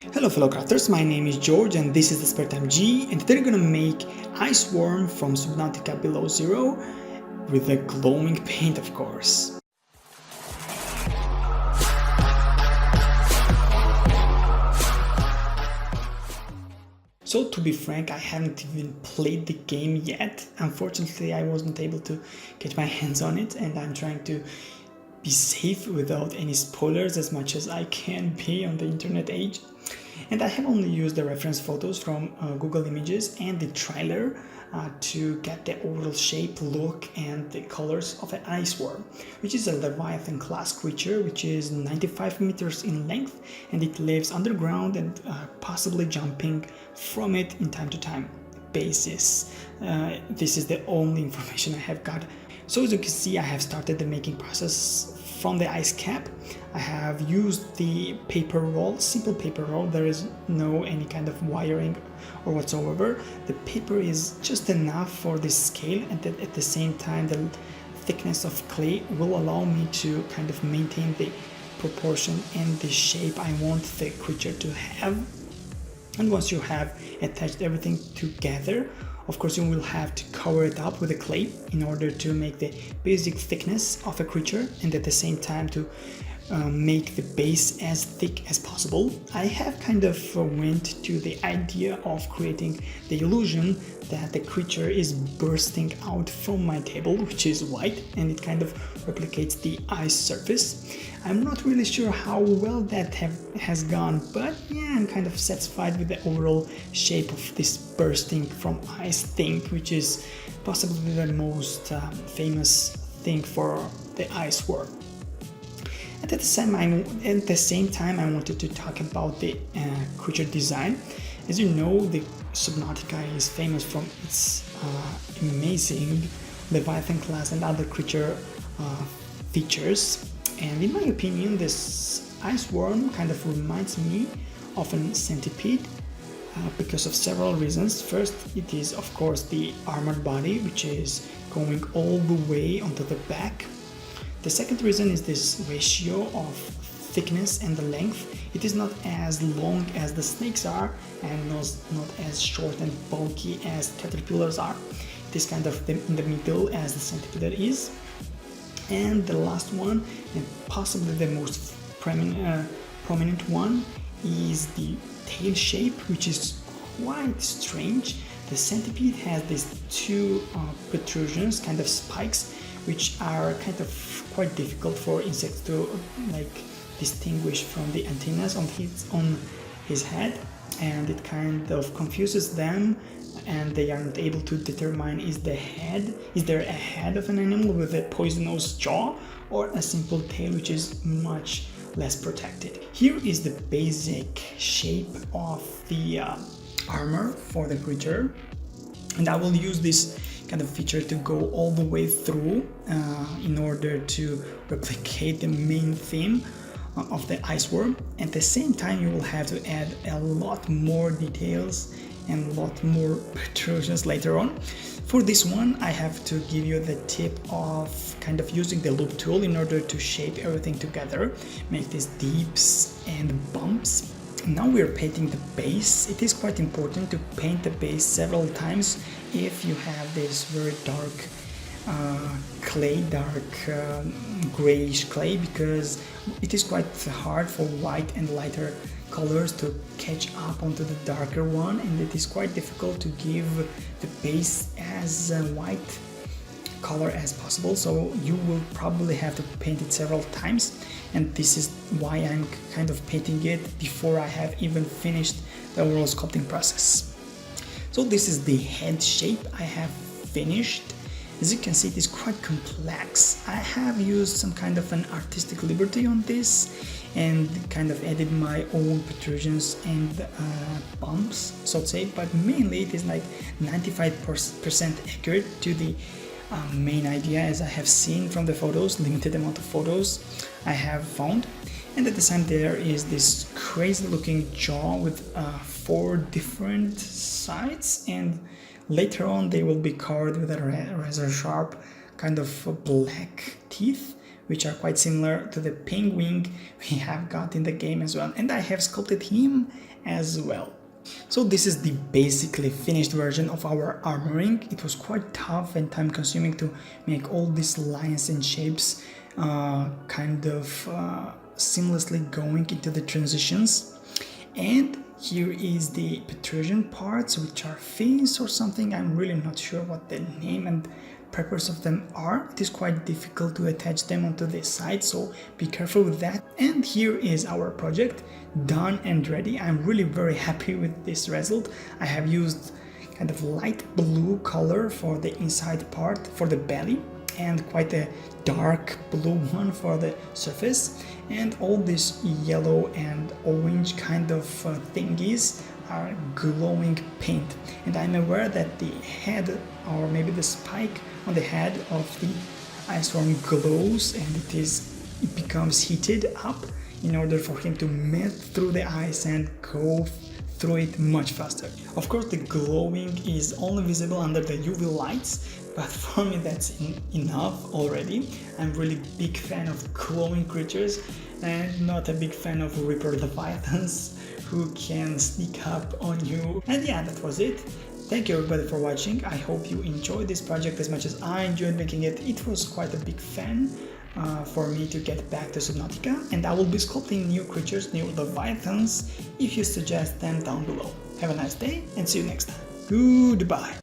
Hello fellow crafters, my name is George and this is the Spare Time G, and today we're gonna make Ice Worm from Subnautica Below Zero with a glowing paint, of course. So to be frank, I haven't even played the game yet. Unfortunately, I wasn't able to get my hands on it, and I'm trying to be safe without any spoilers as much as I can be on the internet age. And I have only used the reference photos from Google Images and the trailer to get the overall shape, look and the colors of an ice worm, which is a Leviathan class creature which is 95 meters in length, and it lives underground and possibly jumping from it in time to time basis. This is the only information I have got. So as you can see, I have started the making process from the ice cap. I have used the paper roll, simple paper roll. There is no any kind of wiring or whatsoever. The paper is just enough for this scale, and at the same time the thickness of clay will allow me to kind of maintain the proportion and the shape I want the creature to have. And once you have attached everything together, of course you will have to cover it up with the clay in order to make the basic thickness of a creature, and at the same time to make the base as thick as possible. I have kind of went to the idea of creating the illusion that the creature is bursting out from my table, which is white, and it kind of replicates the ice surface. I'm not really sure how well that has gone, but yeah, I'm kind of satisfied with the overall shape of this bursting from ice thing, which is possibly the most famous thing for the ice worm. And at the same time, I wanted to talk about the creature design. As you know, the Subnautica is famous from its amazing Leviathan class and other creature features. And in my opinion, this ice worm kind of reminds me of a centipede because of several reasons. First, it is of course the armored body, which is going all the way onto the back. The second reason is this ratio of thickness and the length. It is not as long as the snakes are, and not as short and bulky as caterpillars are. It is kind of in the middle as the centipede is. And the last one, and possibly the most prominent one, is the tail shape, which is quite strange. The centipede has these two protrusions, kind of spikes, which are kind of quite difficult for insects to distinguish from the antennas on his head, and it kind of confuses them, and they are not able to determine is there a head of an animal with a poisonous jaw or a simple tail which is much less protected. Here is the basic shape of the armor for the creature, and I will use this kind of feature to go all the way through in order to replicate the main theme of the ice worm. At the same time, you will have to add a lot more details and a lot more protrusions later on. For this one, I have to give you the tip of kind of using the loop tool in order to shape everything together, make these dips and bumps. Now we are painting the base. It is quite important to paint the base several times if you have this very dark clay, grayish clay, because it is quite hard for white and lighter colors to catch up onto the darker one, and it is quite difficult to give the base as white color as possible. So you will probably have to paint it several times, and this is why I'm kind of painting it before I have even finished the overall sculpting process. So this is the head shape I have finished. As you can see, it is quite complex. I have used some kind of an artistic liberty on this and kind of added my own protrusions and bumps, so to say, but mainly it is like 95% accurate to the main idea, as I have seen from the photos, limited amount of photos I have found. And at the same, there is this crazy looking jaw with 4 different sides, and later on they will be covered with a razor sharp kind of black teeth, which are quite similar to the penguin we have got in the game as well, and I have sculpted him as well. So this is the basically finished version of our armoring. It was quite tough and time consuming to make all these lines and shapes seamlessly going into the transitions. And here is the protrusion parts, which are fins or something. I'm really not sure what the name and purpose of them are. It is quite difficult to attach them onto the side, so be careful with that. And here is our project done and ready. I'm really very happy with this result. I have used kind of light blue color for the inside part for the belly, and quite a dark blue one for the surface, and all this yellow and orange kind of thingies are glowing paint. And I'm aware that the head, or maybe the spike on the head of the ice worm glows, and it becomes heated up in order for him to melt through the ice and go through it much faster. Of course, the glowing is only visible under the UV lights, but for me that's enough already. I'm really big fan of glowing creatures and not a big fan of Reaper Leviathans who can sneak up on you. And yeah, that was it. Thank you everybody for watching. I hope you enjoyed this project as much as I enjoyed making it. It was quite a big fan for me to get back to Subnautica, and I will be sculpting new creatures, new Leviathans, if you suggest them down below. Have a nice day and see you next time. Goodbye.